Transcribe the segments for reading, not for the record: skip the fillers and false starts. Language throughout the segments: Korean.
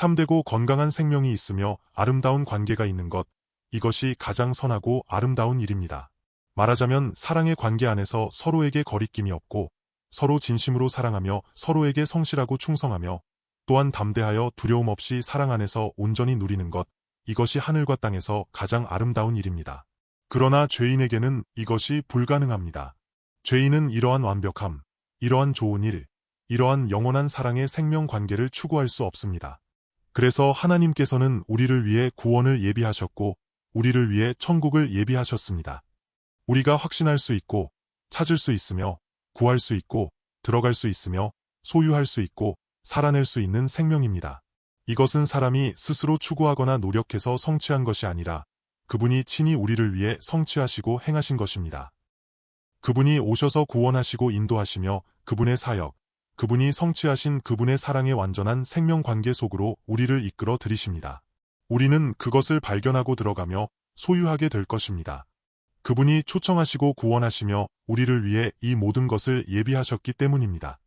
참되고 건강한 생명이 있으며 아름다운 관계가 있는 것, 이것이 가장 선하고 아름다운 일입니다. 말하자면 사랑의 관계 안에서 서로에게 거리낌이 없고 서로 진심으로 사랑하며 서로에게 성실하고 충성하며 또한 담대하여 두려움 없이 사랑 안에서 온전히 누리는 것, 이것이 하늘과 땅에서 가장 아름다운 일입니다. 그러나 죄인에게는 이것이 불가능합니다. 죄인은 이러한 완벽함, 이러한 좋은 일, 이러한 영원한 사랑의 생명 관계를 추구할 수 없습니다. 그래서 하나님께서는 우리를 위해 구원을 예비하셨고 우리를 위해 천국을 예비하셨습니다. 우리가 확신할 수 있고 찾을 수 있으며 구할 수 있고 들어갈 수 있으며 소유할 수 있고 살아낼 수 있는 생명입니다. 이것은 사람이 스스로 추구하거나 노력해서 성취한 것이 아니라 그분이 친히 우리를 위해 성취하시고 행하신 것입니다. 그분이 오셔서 구원하시고 인도하시며 그분의 사역, 그분이 성취하신 그분의 사랑의 완전한 생명 관계 속으로 우리를 이끌어 들이십니다. 우리는 그것을 발견하고 들어가며 소유하게 될 것입니다. 그분이 초청하시고 구원하시며 우리를 위해 이 모든 것을 예비하셨기 때문입니다.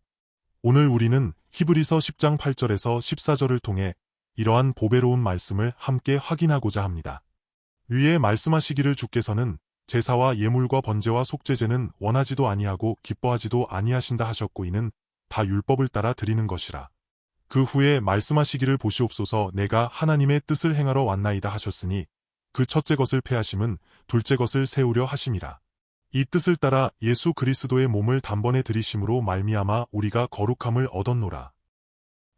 오늘 우리는 히브리서 10장 8절에서 14절을 통해 이러한 보배로운 말씀을 함께 확인하고자 합니다. 위에 말씀하시기를 주께서는 제사와 예물과 번제와 속죄제는 원하지도 아니하고 기뻐하지도 아니하신다 하셨고 이는 다 율법을 따라 드리는 것이라. 그 후에 말씀하시기를 보시옵소서 내가 하나님의 뜻을 행하러 왔나이다 하셨으니 그 첫째 것을 폐하심은 둘째 것을 세우려 하심이라. 이 뜻을 따라 예수 그리스도의 몸을 단번에 드리심으로 말미암아 우리가 거룩함을 얻었노라.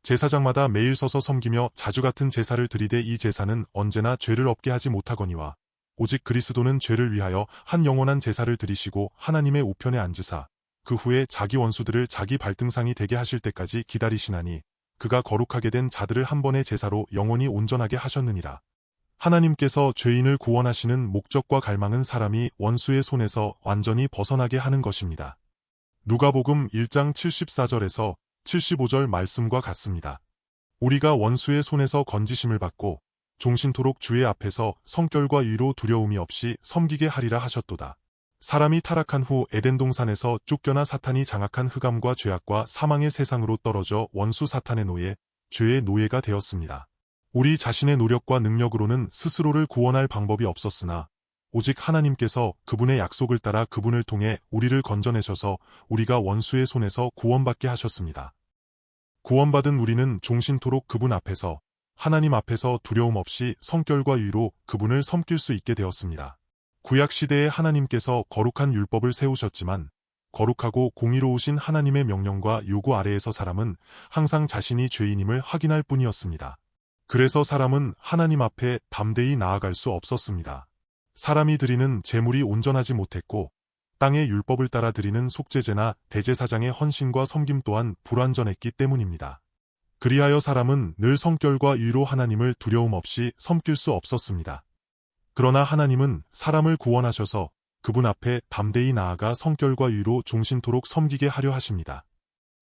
제사장마다 매일 서서 섬기며 자주 같은 제사를 드리되 이 제사는 언제나 죄를 없게 하지 못하거니와 오직 그리스도는 죄를 위하여 한 영원한 제사를 드리시고 하나님의 우편에 앉으사 그 후에 자기 원수들을 자기 발등상이 되게 하실 때까지 기다리시나니 그가 거룩하게 된 자들을 한 번의 제사로 영원히 온전하게 하셨느니라. 하나님께서 죄인을 구원하시는 목적과 갈망은 사람이 원수의 손에서 완전히 벗어나게 하는 것입니다. 누가복음 1장 74절에서 75절 말씀과 같습니다. 우리가 원수의 손에서 건지심을 받고 종신토록 주의 앞에서 성결과 의로 두려움이 없이 섬기게 하리라 하셨도다. 사람이 타락한 후 에덴 동산에서 쫓겨나 사탄이 장악한 흑암과 죄악과 사망의 세상으로 떨어져 원수 사탄의 노예, 죄의 노예가 되었습니다. 우리 자신의 노력과 능력으로는 스스로를 구원할 방법이 없었으나 오직 하나님께서 그분의 약속을 따라 그분을 통해 우리를 건져내셔서 우리가 원수의 손에서 구원받게 하셨습니다. 구원받은 우리는 종신토록 그분 앞에서 하나님 앞에서 두려움 없이 성결과 의로 그분을 섬길 수 있게 되었습니다. 구약시대에 하나님께서 거룩한 율법을 세우셨지만 거룩하고 공의로우신 하나님의 명령과 요구 아래에서 사람은 항상 자신이 죄인임을 확인할 뿐이었습니다. 그래서 사람은 하나님 앞에 담대히 나아갈 수 없었습니다. 사람이 드리는 제물이 온전하지 못했고 땅의 율법을 따라 드리는 속죄제나 대제사장의 헌신과 섬김 또한 불완전했기 때문입니다. 그리하여 사람은 늘 성결과 의로 하나님을 두려움 없이 섬길 수 없었습니다. 그러나 하나님은 사람을 구원하셔서 그분 앞에 담대히 나아가 성결과 의로 종신토록 섬기게 하려 하십니다.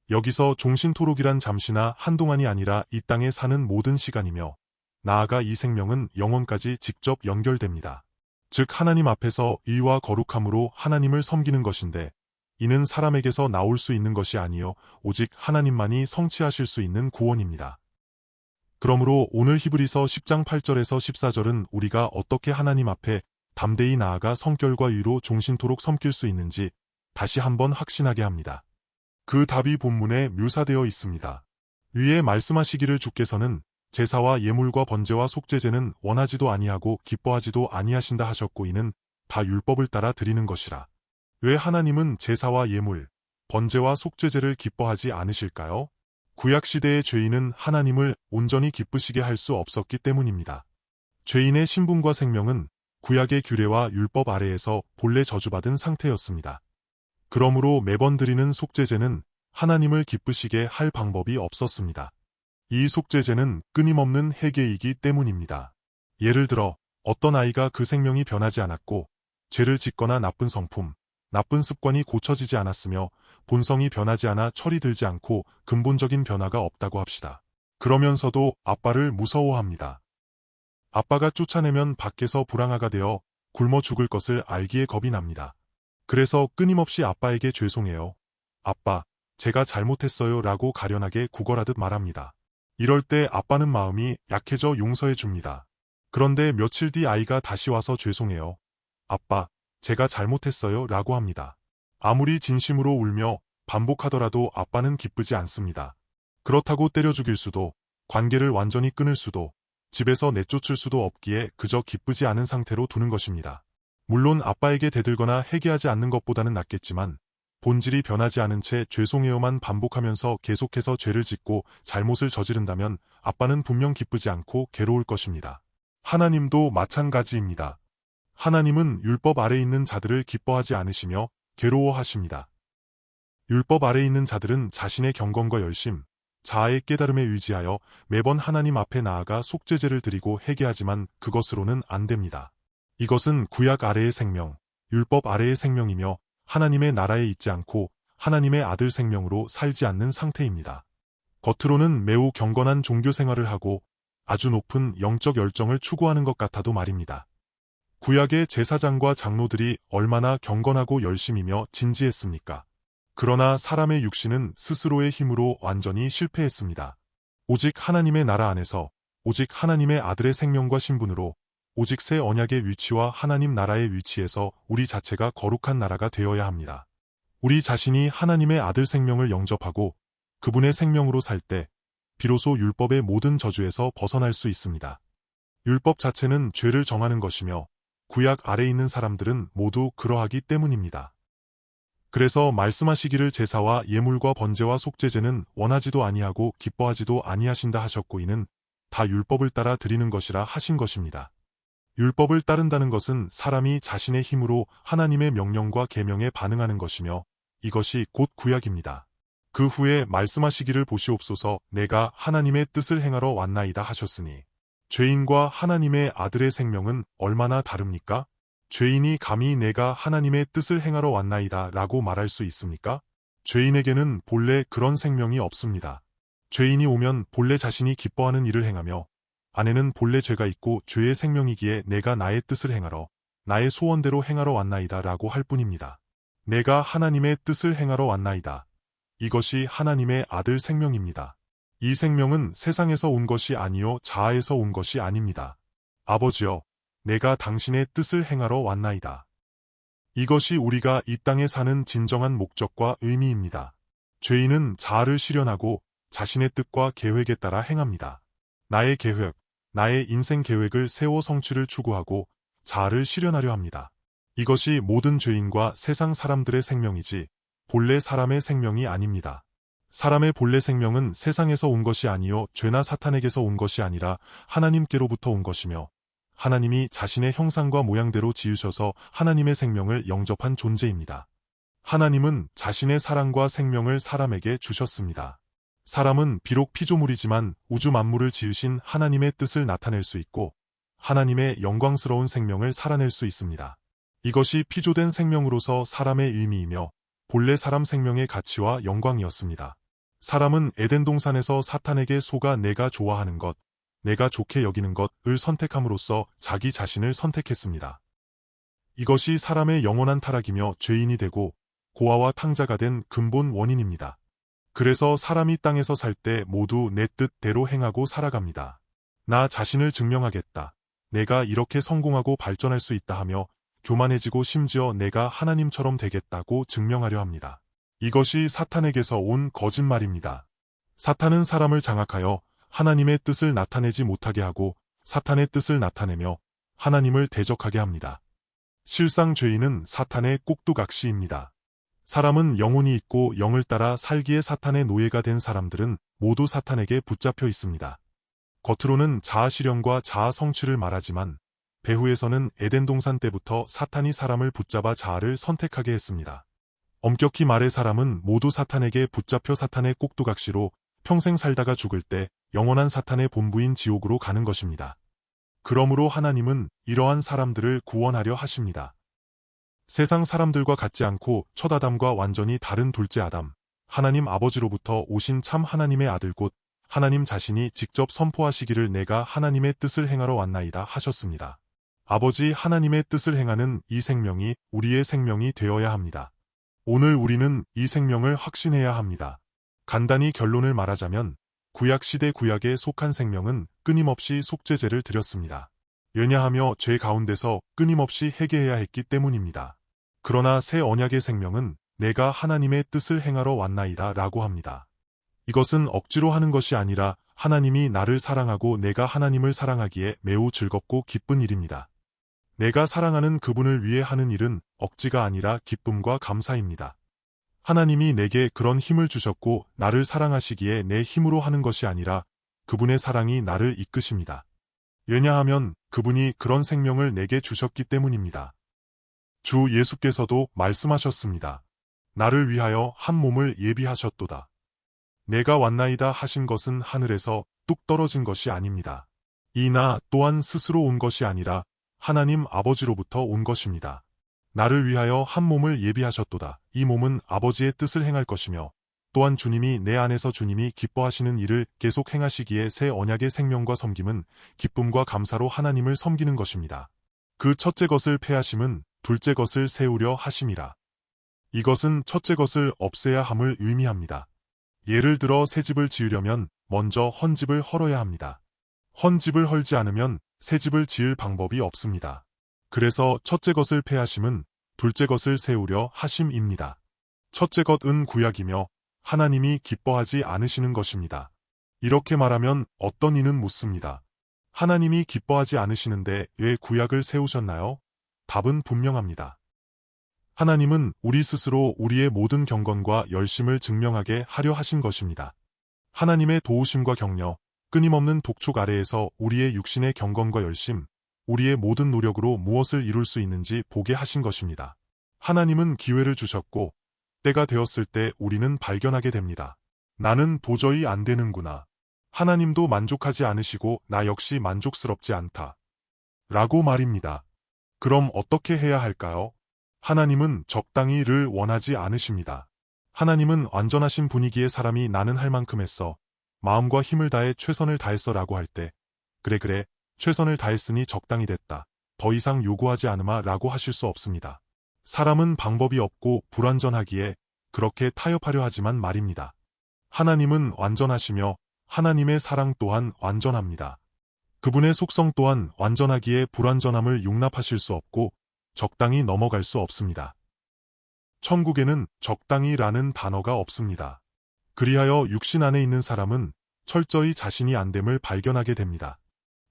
여기서 종신토록이란 잠시나 한동안이 아니라 이 땅에 사는 모든 시간이며 나아가 이 생명은 영원까지 직접 연결됩니다. 즉 하나님 앞에서 의와 거룩함으로 하나님을 섬기는 것인데 이는 사람에게서 나올 수 있는 것이 아니요 오직 하나님만이 성취하실 수 있는 구원입니다. 그러므로 오늘 히브리서 10장 8절에서 14절은 우리가 어떻게 하나님 앞에 담대히 나아가 성결과 의로 종신토록 섬길 수 있는지 다시 한번 확신하게 합니다. 그 답이 본문에 묘사되어 있습니다. 위에 말씀하시기를 주께서는 제사와 예물과 번제와 속죄제는 원하지도 아니하고 기뻐하지도 아니하신다 하셨고 이는 다 율법을 따라 드리는 것이라. 왜 하나님은 제사와 예물, 번제와 속죄제를 기뻐하지 않으실까요? 구약시대의 죄인은 하나님을 온전히 기쁘시게 할 수 없었기 때문입니다. 죄인의 신분과 생명은 구약의 규례와 율법 아래에서 본래 저주받은 상태였습니다. 그러므로 매번 드리는 속죄제는 하나님을 기쁘시게 할 방법이 없었습니다. 이 속죄제는 끊임없는 회개이기 때문입니다. 예를 들어 어떤 아이가 그 생명이 변하지 않았고 죄를 짓거나 나쁜 성품, 나쁜 습관이 고쳐지지 않았으며 본성이 변하지 않아 철이 들지 않고 근본적인 변화가 없다고 합시다. 그러면서도 아빠를 무서워합니다. 아빠가 쫓아내면 밖에서 불황아가 되어 굶어 죽을 것을 알기에 겁이 납니다. 그래서 끊임없이 아빠에게 죄송해요. 아빠, 제가 잘못했어요 라고 가련하게 구걸하듯 말합니다. 이럴 때 아빠는 마음이 약해져 용서해 줍니다. 그런데 며칠 뒤 아이가 다시 와서 죄송해요. 아빠, 제가 잘못했어요 라고 합니다. 아무리 진심으로 울며 반복하더라도 아빠는 기쁘지 않습니다. 그렇다고 때려 죽일 수도, 관계를 완전히 끊을 수도, 집에서 내쫓을 수도 없기에 그저 기쁘지 않은 상태로 두는 것입니다. 물론 아빠에게 대들거나 회개하지 않는 것보다는 낫겠지만 본질이 변하지 않은 채 죄송해요만 반복하면서 계속해서 죄를 짓고 잘못을 저지른다면 아빠는 분명 기쁘지 않고 괴로울 것입니다. 하나님도 마찬가지입니다. 하나님은 율법 아래 있는 자들을 기뻐하지 않으시며 괴로워하십니다. 율법 아래 있는 자들은 자신의 경건과 열심, 자아의 깨달음에 의지하여 매번 하나님 앞에 나아가 속죄제를 드리고 회개하지만 그것으로는 안 됩니다. 이것은 구약 아래의 생명, 율법 아래의 생명이며 하나님의 나라에 있지 않고 하나님의 아들 생명으로 살지 않는 상태입니다. 겉으로는 매우 경건한 종교 생활을 하고 아주 높은 영적 열정을 추구하는 것 같아도 말입니다. 구약의 제사장과 장로들이 얼마나 경건하고 열심이며 진지했습니까? 그러나 사람의 육신은 스스로의 힘으로 완전히 실패했습니다. 오직 하나님의 나라 안에서, 오직 하나님의 아들의 생명과 신분으로, 오직 새 언약의 위치와 하나님 나라의 위치에서 우리 자체가 거룩한 나라가 되어야 합니다. 우리 자신이 하나님의 아들 생명을 영접하고 그분의 생명으로 살 때 비로소 율법의 모든 저주에서 벗어날 수 있습니다. 율법 자체는 죄를 정하는 것이며 구약 아래 있는 사람들은 모두 그러하기 때문입니다. 그래서 말씀하시기를 제사와 예물과 번제와 속죄제는 원하지도 아니하고 기뻐하지도 아니하신다 하셨고 이는 다 율법을 따라 드리는 것이라 하신 것입니다. 율법을 따른다는 것은 사람이 자신의 힘으로 하나님의 명령과 계명에 반응하는 것이며 이것이 곧 구약입니다. 그 후에 말씀하시기를 보시옵소서 내가 하나님의 뜻을 행하러 왔나이다 하셨으니 죄인과 하나님의 아들의 생명은 얼마나 다릅니까? 죄인이 감히 내가 하나님의 뜻을 행하러 왔나이다 라고 말할 수 있습니까? 죄인에게는 본래 그런 생명이 없습니다. 죄인이 오면 본래 자신이 기뻐하는 일을 행하며 안에는 본래 죄가 있고 죄의 생명이기에 내가 나의 뜻을 행하러 나의 소원대로 행하러 왔나이다 라고 할 뿐입니다. 내가 하나님의 뜻을 행하러 왔나이다. 이것이 하나님의 아들 생명입니다. 이 생명은 세상에서 온 것이 아니요 자아에서 온 것이 아닙니다. 아버지여, 내가 당신의 뜻을 행하러 왔나이다. 이것이 우리가 이 땅에 사는 진정한 목적과 의미입니다. 죄인은 자아를 실현하고 자신의 뜻과 계획에 따라 행합니다. 나의 계획, 나의 인생 계획을 세워 성취를 추구하고 자아를 실현하려 합니다. 이것이 모든 죄인과 세상 사람들의 생명이지 본래 사람의 생명이 아닙니다. 사람의 본래 생명은 세상에서 온 것이 아니요 죄나 사탄에게서 온 것이 아니라 하나님께로부터 온 것이며 하나님이 자신의 형상과 모양대로 지으셔서 하나님의 생명을 영접한 존재입니다. 하나님은 자신의 사랑과 생명을 사람에게 주셨습니다. 사람은 비록 피조물이지만 우주 만물을 지으신 하나님의 뜻을 나타낼 수 있고 하나님의 영광스러운 생명을 살아낼 수 있습니다. 이것이 피조된 생명으로서 사람의 의미이며 본래 사람 생명의 가치와 영광이었습니다. 사람은 에덴 동산에서 사탄에게 속아 내가 좋아하는 것, 내가 좋게 여기는 것을 선택함으로써 자기 자신을 선택했습니다. 이것이 사람의 영원한 타락이며 죄인이 되고 고아와 탕자가 된 근본 원인입니다. 그래서 사람이 땅에서 살 때 모두 내 뜻대로 행하고 살아갑니다. 나 자신을 증명하겠다. 내가 이렇게 성공하고 발전할 수 있다 하며 교만해지고 심지어 내가 하나님처럼 되겠다고 증명하려 합니다. 이것이 사탄에게서 온 거짓말입니다. 사탄은 사람을 장악하여 하나님의 뜻을 나타내지 못하게 하고 사탄의 뜻을 나타내며 하나님을 대적하게 합니다. 실상 죄인은 사탄의 꼭두각시입니다. 사람은 영혼이 있고 영을 따라 살기에 사탄의 노예가 된 사람들은 모두 사탄에게 붙잡혀 있습니다. 겉으로는 자아 실현과 자아 성취를 말하지만 배후에서는 에덴 동산 때부터 사탄이 사람을 붙잡아 자아를 선택하게 했습니다. 엄격히 말해 사람은 모두 사탄에게 붙잡혀 사탄의 꼭두각시로 평생 살다가 죽을 때 영원한 사탄의 본부인 지옥으로 가는 것입니다. 그러므로 하나님은 이러한 사람들을 구원하려 하십니다. 세상 사람들과 같지 않고 첫 아담과 완전히 다른 둘째 아담, 하나님 아버지로부터 오신 참 하나님의 아들 곧 하나님 자신이 직접 선포하시기를 내가 하나님의 뜻을 행하러 왔나이다 하셨습니다. 아버지 하나님의 뜻을 행하는 이 생명이 우리의 생명이 되어야 합니다. 오늘 우리는 이 생명을 확신해야 합니다. 간단히 결론을 말하자면 구약시대 구약에 속한 생명은 끊임없이 속죄제를 드렸습니다. 왜냐하며 죄 가운데서 끊임없이 회개해야 했기 때문입니다. 그러나 새 언약의 생명은 내가 하나님의 뜻을 행하러 왔나이다 라고 합니다. 이것은 억지로 하는 것이 아니라 하나님이 나를 사랑하고 내가 하나님을 사랑하기에 매우 즐겁고 기쁜 일입니다. 내가 사랑하는 그분을 위해 하는 일은 억지가 아니라 기쁨과 감사입니다. 하나님이 내게 그런 힘을 주셨고 나를 사랑하시기에 내 힘으로 하는 것이 아니라 그분의 사랑이 나를 이끄십니다. 왜냐하면 그분이 그런 생명을 내게 주셨기 때문입니다. 주 예수께서도 말씀하셨습니다. 나를 위하여 한 몸을 예비하셨도다. 내가 왔나이다 하신 것은 하늘에서 뚝 떨어진 것이 아닙니다. 이 나 또한 스스로 온 것이 아니라 하나님 아버지로부터 온 것입니다. 나를 위하여 한 몸을 예비하셨도다. 이 몸은 아버지의 뜻을 행할 것이며 또한 주님이 내 안에서 주님이 기뻐하시는 일을 계속 행하시기에 새 언약의 생명과 섬김은 기쁨과 감사로 하나님을 섬기는 것입니다. 그 첫째 것을 패하심은 둘째 것을 세우려 하심이라. 이것은 첫째 것을 없애야 함을 의미합니다. 예를 들어 새 집을 지으려면 먼저 헌 집을 헐어야 합니다. 헌 집을 헐지 않으면 새 집을 지을 방법이 없습니다. 그래서 첫째 것을 패하심은 둘째 것을 세우려 하심입니다. 첫째 것은 구약이며 하나님이 기뻐하지 않으시는 것입니다. 이렇게 말하면 어떤 이는 묻습니다. 하나님이 기뻐하지 않으시는데 왜 구약을 세우셨나요? 답은 분명합니다. 하나님은 우리 스스로 우리의 모든 경건과 열심을 증명하게 하려 하신 것입니다. 하나님의 도우심과 격려, 끊임없는 독촉 아래에서 우리의 육신의 경건과 열심, 우리의 모든 노력으로 무엇을 이룰 수 있는지 보게 하신 것입니다. 하나님은 기회를 주셨고 때가 되었을 때 우리는 발견하게 됩니다. 나는 도저히 안 되는구나. 하나님도 만족하지 않으시고 나 역시 만족스럽지 않다. 라고 말입니다. 그럼 어떻게 해야 할까요? 하나님은 적당히를 원하지 않으십니다. 하나님은 완전하신 분위기에 사람이 나는 할 만큼 했어. 마음과 힘을 다해 최선을 다했어 라고 할 때 그래 최선을 다했으니 적당히 됐다. 더 이상 요구하지 않으마 라고 하실 수 없습니다. 사람은 방법이 없고 불완전하기에 그렇게 타협하려 하지만 말입니다. 하나님은 완전하시며 하나님의 사랑 또한 완전합니다. 그분의 속성 또한 완전하기에 불완전함을 용납하실 수 없고 적당히 넘어갈 수 없습니다. 천국에는 적당히라는 단어가 없습니다. 그리하여 육신 안에 있는 사람은 철저히 자신이 안됨을 발견하게 됩니다.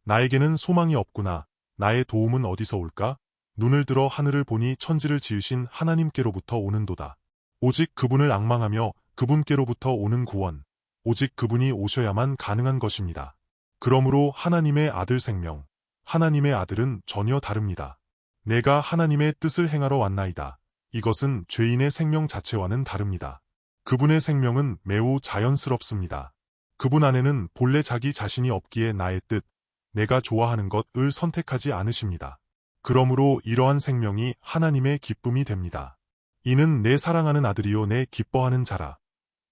나에게는 소망이 없구나. 나의 도움은 어디서 올까? 눈을 들어 하늘을 보니 천지를 지으신 하나님께로부터 오는도다. 오직 그분을 앙망하며 그분께로부터 오는 구원, 오직 그분이 오셔야만 가능한 것입니다. 그러므로 하나님의 아들 생명, 하나님의 아들은 전혀 다릅니다. 내가 하나님의 뜻을 행하러 왔나이다. 이것은 죄인의 생명 자체와는 다릅니다. 그분의 생명은 매우 자연스럽습니다. 그분 안에는 본래 자기 자신이 없기에 나의 뜻, 내가 좋아하는 것을 선택하지 않으십니다. 그러므로 이러한 생명이 하나님의 기쁨이 됩니다. 이는 내 사랑하는 아들이요 내 기뻐하는 자라.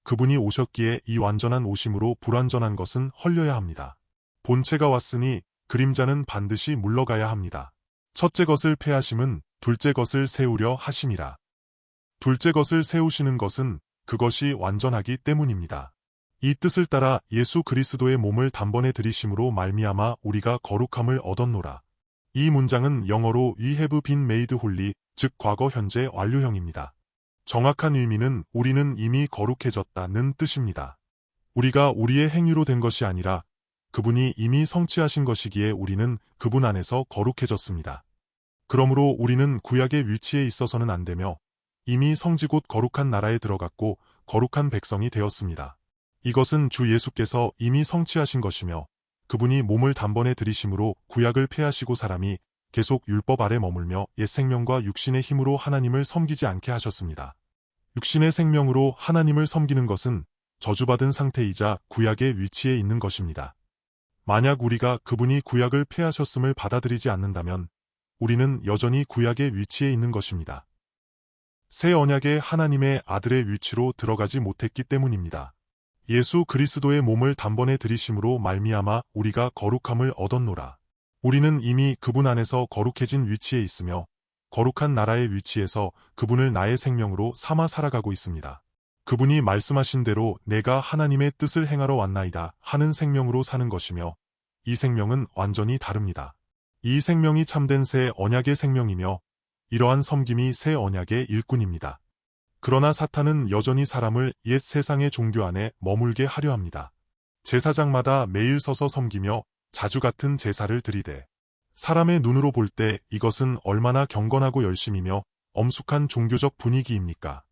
그분이 오셨기에 이 완전한 오심으로 불완전한 것은 헐려야 합니다. 본체가 왔으니 그림자는 반드시 물러가야 합니다. 첫째 것을 패하심은 둘째 것을 세우려 하심이라. 둘째 것을 세우시는 것은 그것이 완전하기 때문입니다. 이 뜻을 따라 예수 그리스도의 몸을 단번에 들이심으로 말미암아 우리가 거룩함을 얻었노라. 이 문장은 영어로 We have been made holy, 즉 과거 현재 완료형입니다. 정확한 의미는 우리는 이미 거룩해졌다는 뜻입니다. 우리가 우리의 행위로 된 것이 아니라 그분이 이미 성취하신 것이기에 우리는 그분 안에서 거룩해졌습니다. 그러므로 우리는 구약의 위치에 있어서는 안 되며 이미 성지 곧 거룩한 나라에 들어갔고 거룩한 백성이 되었습니다. 이것은 주 예수께서 이미 성취하신 것이며 그분이 몸을 단번에 들이심으로 구약을 폐하시고 사람이 계속 율법 아래 머물며 옛 생명과 육신의 힘으로 하나님을 섬기지 않게 하셨습니다. 육신의 생명으로 하나님을 섬기는 것은 저주받은 상태이자 구약의 위치에 있는 것입니다. 만약 우리가 그분이 구약을 폐하셨음을 받아들이지 않는다면 우리는 여전히 구약의 위치에 있는 것입니다. 새 언약의 하나님의 아들의 위치로 들어가지 못했기 때문입니다. 예수 그리스도의 몸을 단번에 들이심으로 말미암아 우리가 거룩함을 얻었노라. 우리는 이미 그분 안에서 거룩해진 위치에 있으며 거룩한 나라의 위치에서 그분을 나의 생명으로 삼아 살아가고 있습니다. 그분이 말씀하신 대로 내가 하나님의 뜻을 행하러 왔나이다 하는 생명으로 사는 것이며 이 생명은 완전히 다릅니다. 이 생명이 참된 새 언약의 생명이며 이러한 섬김이 새 언약의 일꾼입니다. 그러나 사탄은 여전히 사람을 옛 세상의 종교 안에 머물게 하려 합니다. 제사장마다 매일 서서 섬기며 자주 같은 제사를 드리되 사람의 눈으로 볼 때 이것은 얼마나 경건하고 열심이며 엄숙한 종교적 분위기입니까?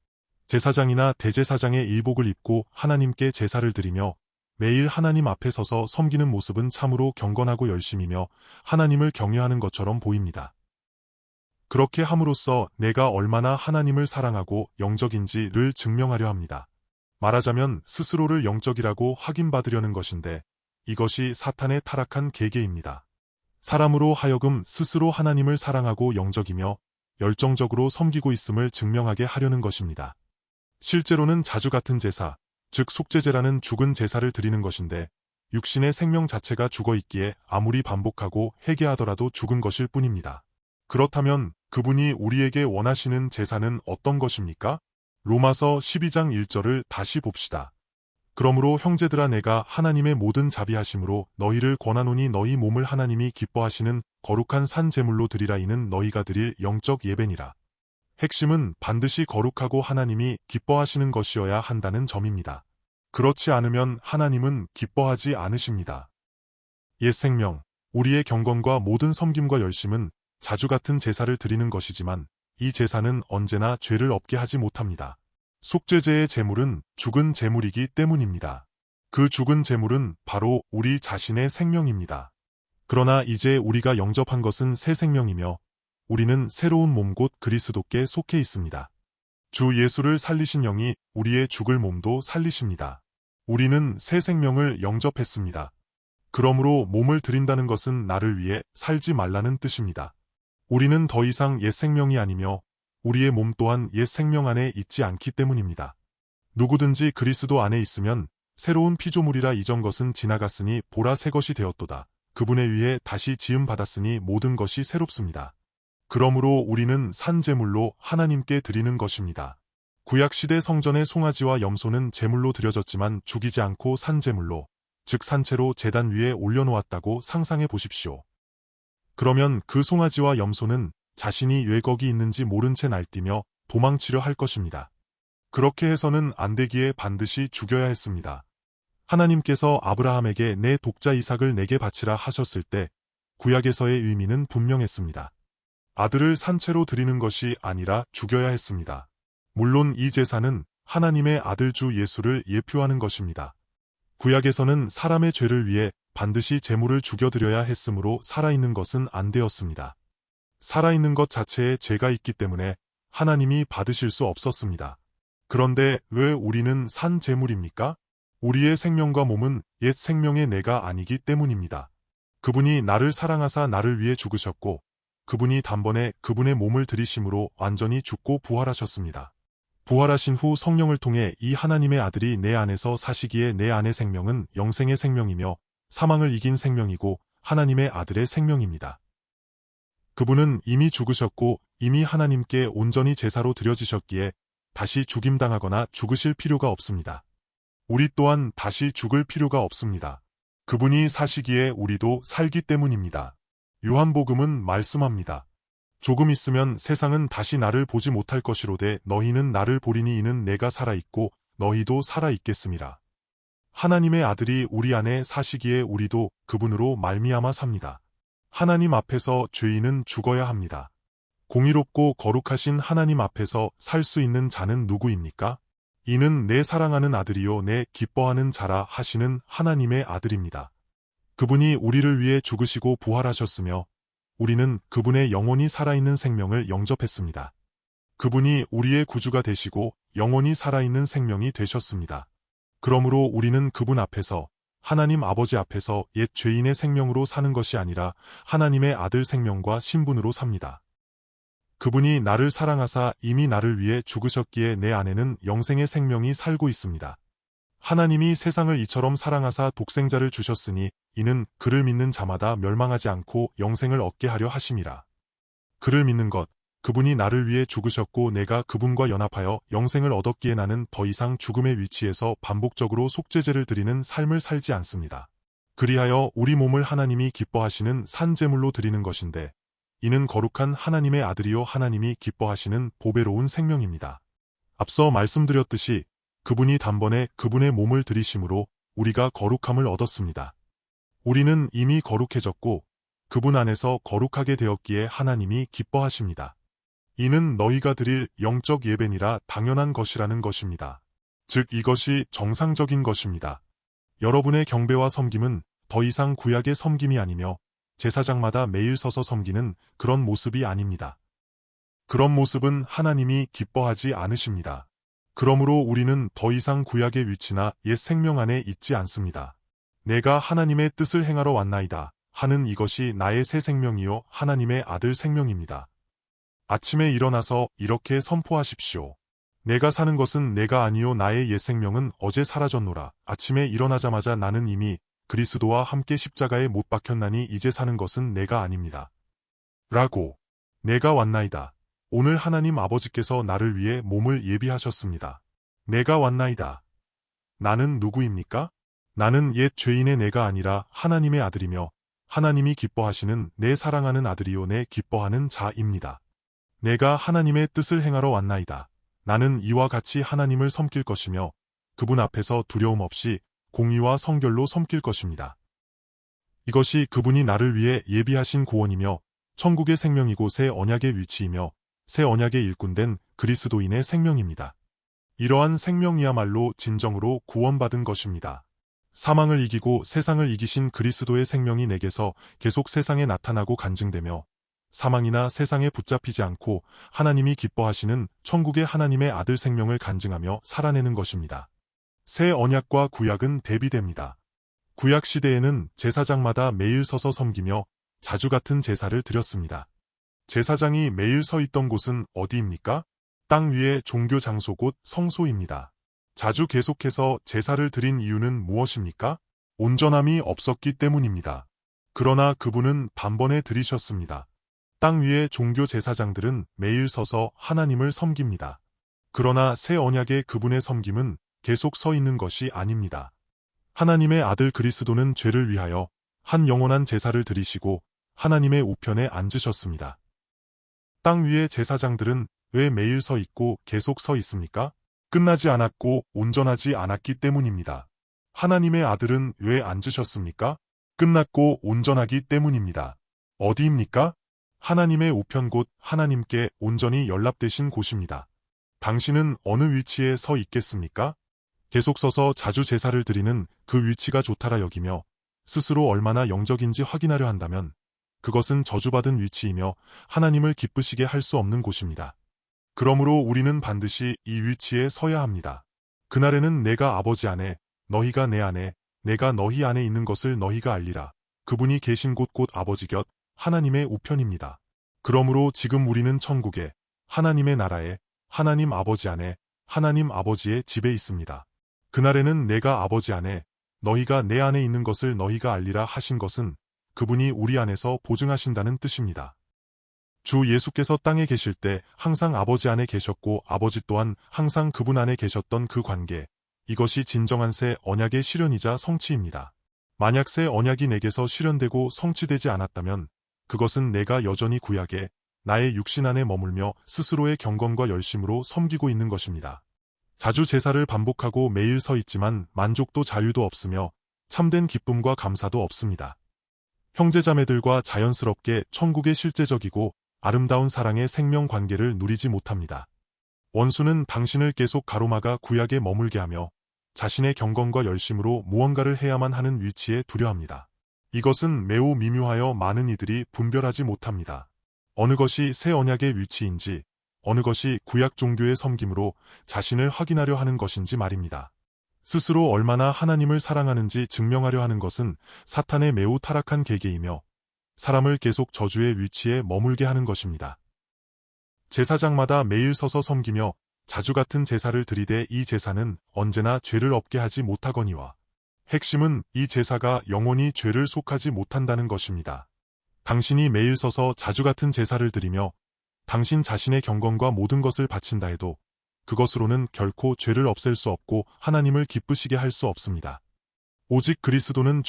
제사장이나 대제사장의 일복을 입고 하나님께 제사를 드리며 매일 하나님 앞에 서서 섬기는 모습은 참으로 경건하고 열심이며 하나님을 경외하는 것처럼 보입니다. 그렇게 함으로써 내가 얼마나 하나님을 사랑하고 영적인지를 증명하려 합니다. 말하자면 스스로를 영적이라고 확인받으려는 것인데 이것이 사탄의 타락한 계계입니다. 사람으로 하여금 스스로 하나님을 사랑하고 영적이며 열정적으로 섬기고 있음을 증명하게 하려는 것입니다. 실제로는 자주 같은 제사, 즉 속죄제라는 죽은 제사를 드리는 것인데 육신의 생명 자체가 죽어있기에 아무리 반복하고 회개하더라도 죽은 것일 뿐입니다. 그렇다면 그분이 우리에게 원하시는 제사는 어떤 것입니까? 로마서 12장 1절을 다시 봅시다. 그러므로 형제들아 내가 하나님의 모든 자비하심으로 너희를 권하노니 너희 몸을 하나님이 기뻐하시는 거룩한 산 제물로 드리라 이는 너희가 드릴 영적 예배니라. 핵심은 반드시 거룩하고 하나님이 기뻐하시는 것이어야 한다는 점입니다. 그렇지 않으면 하나님은 기뻐하지 않으십니다. 옛 생명, 우리의 경건과 모든 섬김과 열심은 자주 같은 제사를 드리는 것이지만 이 제사는 언제나 죄를 없게 하지 못합니다. 속죄제의 제물은 죽은 제물이기 때문입니다. 그 죽은 제물은 바로 우리 자신의 생명입니다. 그러나 이제 우리가 영접한 것은 새 생명이며 우리는 새로운 몸 곧 그리스도께 속해 있습니다. 주 예수를 살리신 영이 우리의 죽을 몸도 살리십니다. 우리는 새 생명을 영접했습니다. 그러므로 몸을 드린다는 것은 나를 위해 살지 말라는 뜻입니다. 우리는 더 이상 옛 생명이 아니며 우리의 몸 또한 옛 생명 안에 있지 않기 때문입니다. 누구든지 그리스도 안에 있으면 새로운 피조물이라 이전 것은 지나갔으니 보라 새 것이 되었도다. 그분에 의해 다시 지음 받았으니 모든 것이 새롭습니다. 그러므로 우리는 산 제물로 하나님께 드리는 것입니다. 구약시대 성전의 송아지와 염소는 제물로 드려졌지만 죽이지 않고 산 제물로, 즉 산채로 제단 위에 올려놓았다고 상상해 보십시오. 그러면 그 송아지와 염소는 자신이 왜 거기 있는지 모른 채 날뛰며 도망치려 할 것입니다. 그렇게 해서는 안 되기에 반드시 죽여야 했습니다. 하나님께서 아브라함에게 내 독자 이삭을 내게 바치라 하셨을 때 구약에서의 의미는 분명했습니다. 아들을 산채로 드리는 것이 아니라 죽여야 했습니다. 물론 이 제사는 하나님의 아들 주 예수를 예표하는 것입니다. 구약에서는 사람의 죄를 위해 반드시 제물을 죽여드려야 했으므로 살아있는 것은 안 되었습니다. 살아있는 것 자체에 죄가 있기 때문에 하나님이 받으실 수 없었습니다. 그런데 왜 우리는 산 제물입니까? 우리의 생명과 몸은 옛 생명의 내가 아니기 때문입니다. 그분이 나를 사랑하사 나를 위해 죽으셨고 그분이 단번에 그분의 몸을 들이심으로 완전히 죽고 부활하셨습니다. 부활하신 후 성령을 통해 이 하나님의 아들이 내 안에서 사시기에 내 안의 생명은 영생의 생명이며 사망을 이긴 생명이고 하나님의 아들의 생명입니다. 그분은 이미 죽으셨고 이미 하나님께 온전히 제사로 드려지셨기에 다시 죽임당하거나 죽으실 필요가 없습니다. 우리 또한 다시 죽을 필요가 없습니다. 그분이 사시기에 우리도 살기 때문입니다. 요한복음은 말씀합니다. 조금 있으면 세상은 다시 나를 보지 못할 것이로되 너희는 나를 보리니 이는 내가 살아있고 너희도 살아있겠음이라. 하나님의 아들이 우리 안에 사시기에 우리도 그분으로 말미암아 삽니다. 하나님 앞에서 죄인은 죽어야 합니다. 공의롭고 거룩하신 하나님 앞에서 살 수 있는 자는 누구입니까? 이는 내 사랑하는 아들이요 내 기뻐하는 자라 하시는 하나님의 아들입니다. 그분이 우리를 위해 죽으시고 부활하셨으며 우리는 그분의 영원히 살아있는 생명을 영접했습니다. 그분이 우리의 구주가 되시고 영원히 살아있는 생명이 되셨습니다. 그러므로 우리는 그분 앞에서 하나님 아버지 앞에서 옛 죄인의 생명으로 사는 것이 아니라 하나님의 아들 생명과 신분으로 삽니다. 그분이 나를 사랑하사 이미 나를 위해 죽으셨기에 내 안에는 영생의 생명이 살고 있습니다. 하나님이 세상을 이처럼 사랑하사 독생자를 주셨으니 이는 그를 믿는 자마다 멸망하지 않고 영생을 얻게 하려 하심이라. 그를 믿는 것, 그분이 나를 위해 죽으셨고 내가 그분과 연합하여 영생을 얻었기에 나는 더 이상 죽음의 위치에서 반복적으로 속죄제를 드리는 삶을 살지 않습니다. 그리하여 우리 몸을 하나님이 기뻐하시는 산제물로 드리는 것인데 이는 거룩한 하나님의 아들이요 하나님이 기뻐하시는 보배로운 생명입니다. 앞서 말씀드렸듯이 그분이 단번에 그분의 몸을 들이심으로 우리가 거룩함을 얻었습니다. 우리는 이미 거룩해졌고 그분 안에서 거룩하게 되었기에 하나님이 기뻐하십니다. 이는 너희가 드릴 영적 예배니라 당연한 것이라는 것입니다. 즉 이것이 정상적인 것입니다. 여러분의 경배와 섬김은 더 이상 구약의 섬김이 아니며 제사장마다 매일 서서 섬기는 그런 모습이 아닙니다. 그런 모습은 하나님이 기뻐하지 않으십니다. 그러므로 우리는 더 이상 구약의 위치나 옛 생명 안에 있지 않습니다. 내가 하나님의 뜻을 행하러 왔나이다 하는 이것이 나의 새 생명이요 하나님의 아들 생명입니다. 아침에 일어나서 이렇게 선포하십시오. 내가 사는 것은 내가 아니요 나의 옛 생명은 어제 사라졌노라. 아침에 일어나자마자 나는 이미 그리스도와 함께 십자가에 못 박혔나니 이제 사는 것은 내가 아닙니다. 라고. 내가 왔나이다. 오늘 하나님 아버지께서 나를 위해 몸을 예비하셨습니다. 내가 왔나이다. 나는 누구입니까? 나는 옛 죄인의 내가 아니라 하나님의 아들이며 하나님이 기뻐하시는 내 사랑하는 아들이요 내 기뻐하는 자입니다. 내가 하나님의 뜻을 행하러 왔나이다. 나는 이와 같이 하나님을 섬길 것이며 그분 앞에서 두려움 없이 공의와 성결로 섬길 것입니다. 이것이 그분이 나를 위해 예비하신 구원이며 천국의 생명이고 새 언약의 위치이며 새 언약의 일꾼된 그리스도인의 생명입니다. 이러한 생명이야말로 진정으로 구원받은 것입니다. 사망을 이기고 세상을 이기신 그리스도의 생명이 내게서 계속 세상에 나타나고 간증되며 사망이나 세상에 붙잡히지 않고 하나님이 기뻐하시는 천국의 하나님의 아들 생명을 간증하며 살아내는 것입니다. 새 언약과 구약은 대비됩니다. 구약 시대에는 제사장마다 매일 서서 섬기며 자주 같은 제사를 드렸습니다. 제사장이 매일 서 있던 곳은 어디입니까? 땅 위의 종교 장소 곧 성소입니다. 자주 계속해서 제사를 드린 이유는 무엇입니까? 온전함이 없었기 때문입니다. 그러나 그분은 단번에 드리셨습니다. 땅 위의 종교 제사장들은 매일 서서 하나님을 섬깁니다. 그러나 새 언약의 그분의 섬김은 계속 서 있는 것이 아닙니다. 하나님의 아들 그리스도는 죄를 위하여 한 영원한 제사를 드리시고 하나님의 우편에 앉으셨습니다. 땅 위의 제사장들은 왜 매일 서 있고 계속 서 있습니까? 끝나지 않았고 온전하지 않았기 때문입니다. 하나님의 아들은 왜 앉으셨습니까? 끝났고 온전하기 때문입니다. 어디입니까? 하나님의 우편 곧 하나님께 온전히 연락되신 곳입니다. 당신은 어느 위치에 서 있겠습니까? 계속 서서 자주 제사를 드리는 그 위치가 좋다라 여기며 스스로 얼마나 영적인지 확인하려 한다면 그것은 저주받은 위치이며 하나님을 기쁘시게 할 수 없는 곳입니다. 그러므로 우리는 반드시 이 위치에 서야 합니다. 그날에는 내가 아버지 안에, 너희가 내 안에, 내가 너희 안에 있는 것을 너희가 알리라. 그분이 계신 곳 곧 아버지 곁 하나님의 우편입니다. 그러므로 지금 우리는 천국에, 하나님의 나라에, 하나님 아버지 안에, 하나님 아버지의 집에 있습니다. 그날에는 내가 아버지 안에, 너희가 내 안에 있는 것을 너희가 알리라 하신 것은 그분이 우리 안에서 보증하신다는 뜻입니다. 주 예수께서 땅에 계실 때 항상 아버지 안에 계셨고 아버지 또한 항상 그분 안에 계셨던 그 관계, 이것이 진정한 새 언약의 실현이자 성취입니다. 만약 새 언약이 내게서 실현되고 성취되지 않았다면 그것은 내가 여전히 구약에 나의 육신 안에 머물며 스스로의 경건과 열심으로 섬기고 있는 것입니다. 자주 제사를 반복하고 매일 서 있지만 만족도 자유도 없으며 참된 기쁨과 감사도 없습니다. 형제자매들과 자연스럽게 천국의 실제적이고 아름다운 사랑의 생명 관계를 누리지 못합니다. 원수는 당신을 계속 가로막아 구약에 머물게 하며 자신의 경건과 열심으로 무언가를 해야만 하는 위치에 두려합니다. 이것은 매우 미묘하여 많은 이들이 분별하지 못합니다. 어느 것이 새 언약의 위치인지, 어느 것이 구약 종교의 섬김으로 자신을 확인하려 하는 것인지 말입니다. 스스로 얼마나 하나님을 사랑하는지 증명하려 하는 것은 사탄의 매우 타락한 계계이며 사람을 계속 저주의 위치에 머물게 하는 것입니다. 제사장마다 매일 서서 섬기며 자주 같은 제사를 드리되 이 제사는 언제나 죄를 없게 하지 못하거니와 핵심은 이 제사가 영원히 죄를 속하지 못한다는 것입니다. 당신이 매일 서서 자주 같은 제사를 드리며 당신 자신의 경건과 모든 것을 바친다 해도 그것으로는 결코 죄를 없앨 수 없고 하나님을 기쁘시게 할 수 없습니다. 오직 그리스도는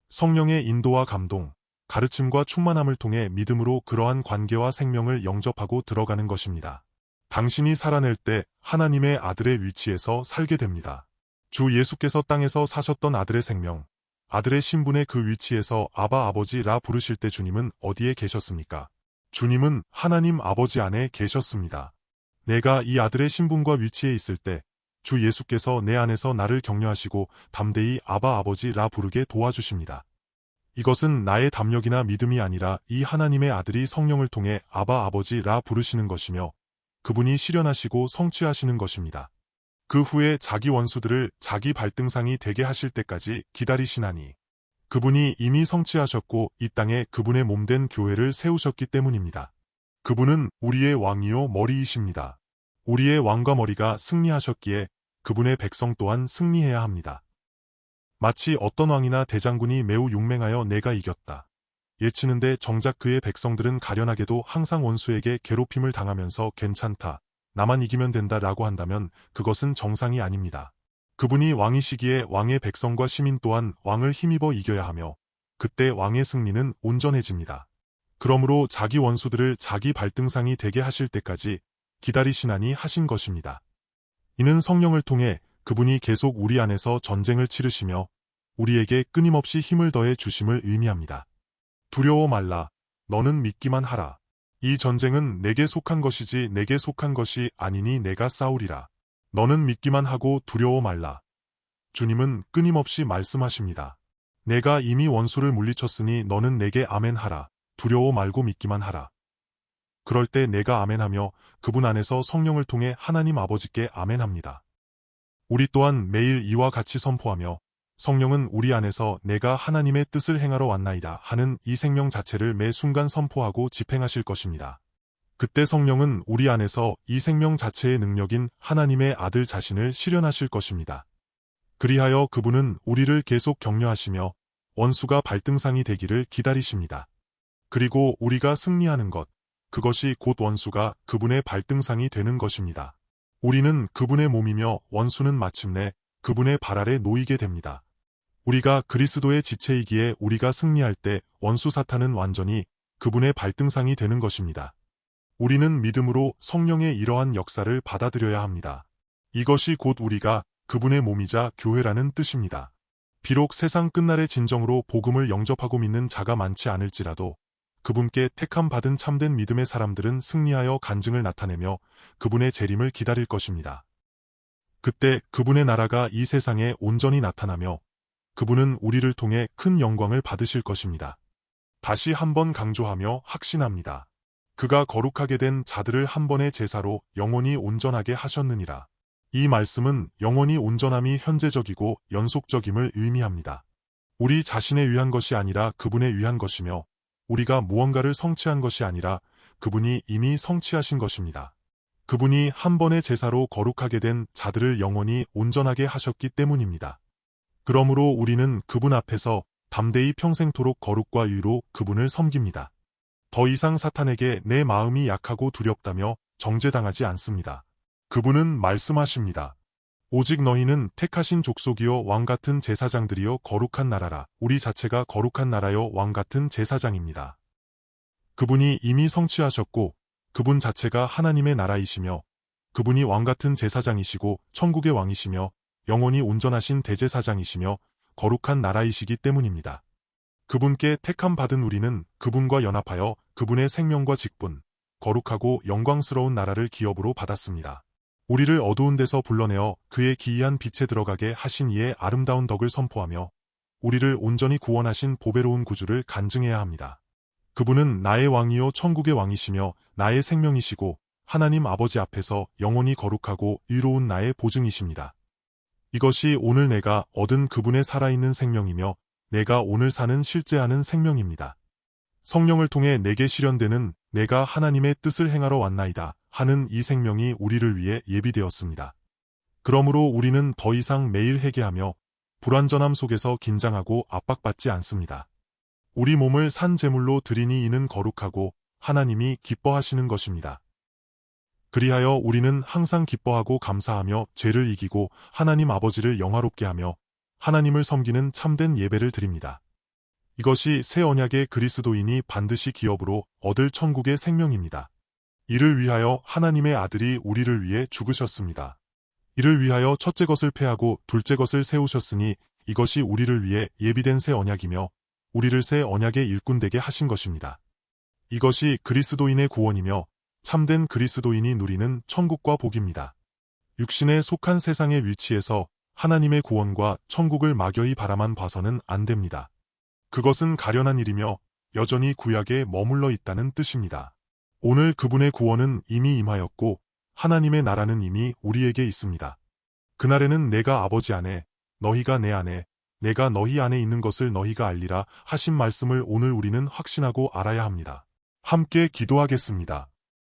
성령의 인도와 감동, 가르침과 충만함을 통해 믿음으로 그러한 관계와 생명을 영접하고 들어가는 것입니다. 당신이 살아낼 때 하나님의 아들의 위치에서 살게 됩니다. 주 예수께서 땅에서 사셨던 아들의 생명, 아들의 신분의 그 위치에서 아바 아버지라 부르실 때 주님은 어디에 계셨습니까? 주님은 하나님 아버지 안에 계셨습니다. 내가 이 아들의 신분과 위치에 있을 때 주 예수께서 내 안에서 나를 격려하시고 담대히 아바 아버지라 부르게 도와주십니다. 이것은 나의 담력이나 믿음이 아니라 이 하나님의 아들이 성령을 통해 아바 아버지라 부르시는 것이며 그분이 실현하시고 성취하시는 것입니다. 그 후에 자기 원수들을 자기 발등상이 되게 하실 때까지 기다리시나니 그분이 이미 성취하셨고 이 땅에 그분의 몸된 교회를 세우셨기 때문입니다. 그분은 우리의 왕이요 머리이십니다. 우리의 왕과 머리가 승리하셨기에 그분의 백성 또한 승리해야 합니다. 마치 어떤 왕이나 대장군이 매우 용맹하여 내가 이겼다 예치는데 정작 그의 백성들은 가련하게도 항상 원수에게 괴롭힘을 당하면서 괜찮다, 나만 이기면 된다 라고 한다면 그것은 정상이 아닙니다. 그분이 왕이시기에 왕의 백성과 시민 또한 왕을 힘입어 이겨야 하며 그때 왕의 승리는 온전해집니다. 그러므로 자기 원수들을 자기 발등상이 되게 하실 때까지 기다리시나니 하신 것입니다. 이는 성령을 통해 그분이 계속 우리 안에서 전쟁을 치르시며 우리에게 끊임없이 힘을 더해 주심을 의미합니다. 두려워 말라. 너는 믿기만 하라. 이 전쟁은 내게 속한 것이지 내게 속한 것이 아니니 내가 싸우리라. 너는 믿기만 하고 두려워 말라. 주님은 끊임없이 말씀하십니다. 내가 이미 원수를 물리쳤으니 너는 내게 아멘하라. 두려워 말고 믿기만 하라. 그럴 때 내가 아멘하며 그분 안에서 성령을 통해 하나님 아버지께 아멘합니다. 우리 또한 매일 이와 같이 선포하며 성령은 우리 안에서 내가 하나님의 뜻을 행하러 왔나이다 하는 이 생명 자체를 매 순간 선포하고 집행하실 것입니다. 그때 성령은 우리 안에서 이 생명 자체의 능력인 하나님의 아들 자신을 실현하실 것입니다. 그리하여 그분은 우리를 계속 격려하시며 원수가 발등상이 되기를 기다리십니다. 그리고 우리가 승리하는 것, 그것이 곧 원수가 그분의 발등상이 되는 것입니다. 우리는 그분의 몸이며 원수는 마침내 그분의 발 아래 놓이게 됩니다. 우리가 그리스도의 지체이기에 우리가 승리할 때 원수 사탄은 완전히 그분의 발등상이 되는 것입니다. 우리는 믿음으로 성령의 이러한 역사를 받아들여야 합니다. 이것이 곧 우리가 그분의 몸이자 교회라는 뜻입니다. 비록 세상 끝날의 진정으로 복음을 영접하고 믿는 자가 많지 않을지라도 그분께 택함 받은 참된 믿음의 사람들은 승리하여 간증을 나타내며 그분의 재림을 기다릴 것입니다. 그때 그분의 나라가 이 세상에 온전히 나타나며 그분은 우리를 통해 큰 영광을 받으실 것입니다. 다시 한번 강조하며 확신합니다. 그가 거룩하게 된 자들을 한 번의 제사로 영원히 온전하게 하셨느니라. 이 말씀은 영원히 온전함이 현재적이고 연속적임을 의미합니다. 우리 자신에 위한 것이 아니라 그분에 위한 것이며 우리가 무언가를 성취한 것이 아니라 그분이 이미 성취하신 것입니다. 그분이 한 번의 제사로 거룩하게 된 자들을 영원히 온전하게 하셨기 때문입니다. 그러므로 우리는 그분 앞에서 담대히 평생토록 거룩과 의로 그분을 섬깁니다. 더 이상 사탄에게 내 마음이 약하고 두렵다며 정죄당하지 않습니다. 그분은 말씀하십니다. 오직 너희는 택하신 족속이요 왕같은 제사장들이요 거룩한 나라라. 우리 자체가 거룩한 나라요 왕같은 제사장입니다. 그분이 이미 성취하셨고 그분 자체가 하나님의 나라이시며 그분이 왕같은 제사장이시고 천국의 왕이시며 영원히 온전하신 대제사장이시며 거룩한 나라이시기 때문입니다. 그분께 택함 받은 우리는 그분과 연합하여 그분의 생명과 직분, 거룩하고 영광스러운 나라를 기업으로 받았습니다. 우리를 어두운 데서 불러내어 그의 기이한 빛에 들어가게 하신 이의 아름다운 덕을 선포하며 우리를 온전히 구원하신 보배로운 구주를 간증해야 합니다. 그분은 나의 왕이요 천국의 왕이시며 나의 생명이시고 하나님 아버지 앞에서 영원히 거룩하고 의로운 나의 보증이십니다. 이것이 오늘 내가 얻은 그분의 살아있는 생명이며 내가 오늘 사는 실제하는 생명입니다. 성령을 통해 내게 실현되는 내가 하나님의 뜻을 행하러 왔나이다 하는 이 생명이 우리를 위해 예비되었습니다. 그러므로 우리는 더 이상 매일 회개하며 불완전함 속에서 긴장하고 압박받지 않습니다. 우리 몸을 산 제물로 드리니 이는 거룩하고 하나님이 기뻐하시는 것입니다. 그리하여 우리는 항상 기뻐하고 감사하며 죄를 이기고 하나님 아버지를 영화롭게 하며 하나님을 섬기는 참된 예배를 드립니다. 이것이 새 언약의 그리스도인이 반드시 기업으로 얻을 천국의 생명입니다. 이를 위하여 하나님의 아들이 우리를 위해 죽으셨습니다. 이를 위하여 첫째 것을 패하고 둘째 것을 세우셨으니 이것이 우리를 위해 예비된 새 언약이며 우리를 새 언약의 일꾼 되게 하신 것입니다. 이것이 그리스도인의 구원이며 참된 그리스도인이 누리는 천국과 복입니다. 육신에 속한 세상의 위치에서 하나님의 구원과 천국을 막연히 바라만 봐서는 안 됩니다. 그것은 가련한 일이며 여전히 구약에 머물러 있다는 뜻입니다. 오늘 그분의 구원은 이미 임하였고 하나님의 나라는 이미 우리에게 있습니다. 그날에는 내가 아버지 안에, 너희가 내 안에, 내가 너희 안에 있는 것을 너희가 알리라 하신 말씀을 오늘 우리는 확신하고 알아야 합니다. 함께 기도하겠습니다.